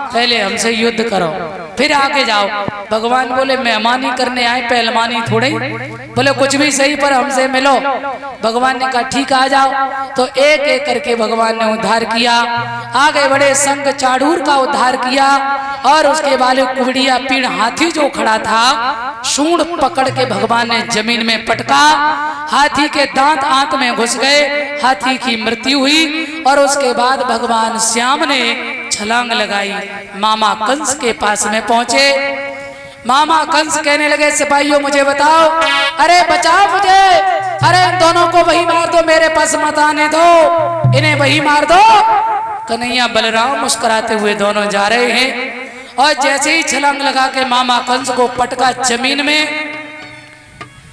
पहले हमसे युद्ध करो फिर आगे जाओ। भगवान बोले मेहमानी करने आए पहलवानी थोड़े, बोले कुछ भी सही पर हमसे मिलो। भगवान ने कहा ठीक आ जाओ। तो एक एक करके भगवान ने उद्धार किया। आगे बड़े संग चाड़ूर का उद्धार किया और उसके बाद कुबड़िया पीड़ हाथी जो खड़ा था सूंड पकड़ के भगवान ने जमीन में पटका। हाथी के दांत आंत में घुस गए, हाथी की मृत्यु हुई। और उसके बाद भगवान श्याम ने छलांग लगाई, मामा कंस के पास में पहुंचे। मामा कंस कहने लगे सिपाहियों मुझे बताओ, अरे बचाओ मुझे, अरे इन दोनों को वही मार दो, मेरे पास मत आने दो, इन्हें वही मार दो। कन्हैया बलराम मुस्कुराते हुए दोनों जा रहे हैं और जैसे ही छलांग लगा के मामा कंस को पटका जमीन में,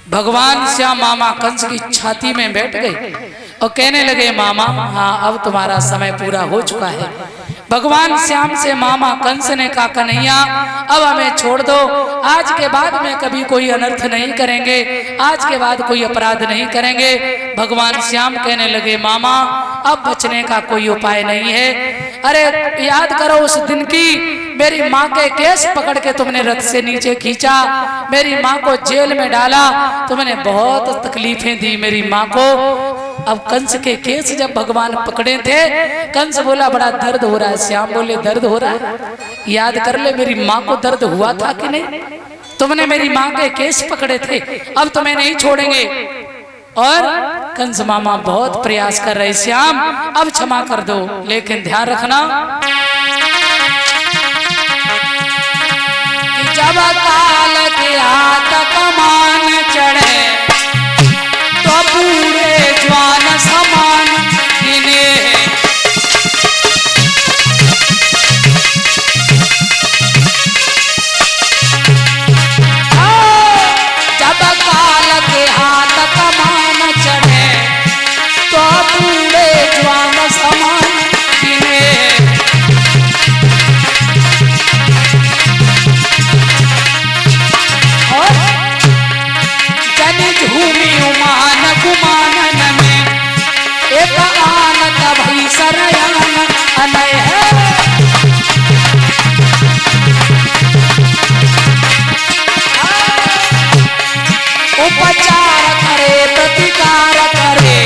भगवान श्याम मामा कंस की छाती में बैठ गए और कहने लगे मामा हाँ अब तुम्हारा समय पूरा हो चुका है। भगवान श्याम से मामा कंस ने कहा कन्हैया अब हमें छोड़ दो, आज के बाद में कभी कोई अनर्थ नहीं करेंगे, आज के बाद कोई अपराध नहीं करेंगे। भगवान श्याम कहने लगे मामा अब बचने का कोई उपाय नहीं है। अरे याद करो उस दिन की, मेरी माँ के केस पकड़ के तुमने रथ से नीचे खींचा, मेरी माँ को जेल में डाला, तुमने बहुत तकलीफें दी मेरी माँ को। अब कंस के केस जब भगवान पकड़े थे, कंस बोला बड़ा दर्द हो रहा है। श्याम बोले दर्द हो रहा है, याद कर ले मेरी माँ को दर्द हुआ था कि नहीं, तुमने मेरी माँ के केस पकड़े थे, अब तुम्हें नहीं छोड़ेंगे। और कंस मामा बहुत प्रयास कर रहे, श्याम अब क्षमा कर दो, लेकिन ध्यान रखना कि जब काल के हाथ कमान चढ़े तो बूढ़े जवान समान गिने। जब काल के हाथ कमान चढ़े तो बूढ़े जवान समान गिने। और जन झूमी उमान गुमानन में एक आन तभी सरयान अनय है। उपचार करे प्रतिकार करे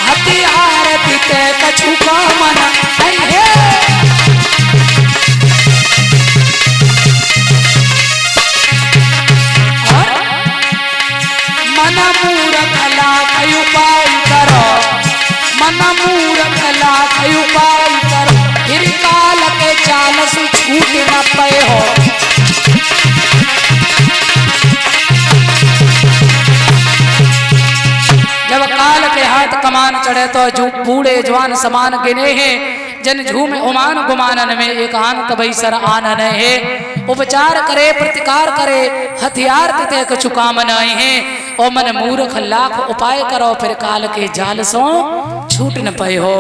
हथियार दिते कछु का मन नहीं है। और मन मूर्ख लाख उपाय करो, मन मूर्ख लाख उपाय करो, फिर काल के चाल से छूट न पाए हो। जब काल के हाथ कमान चढ़े तो जो बूढ़े जवान समान गिने हैं, जन झूम उमान गुमानन में एक आन तबई सर आनन है। उपचार करे प्रतिकार करे हथियार देते कछु काम नहीं है। और मन मूर्ख लाख उपाय करो, फिर काल के जाल सो छूट न पाए हो।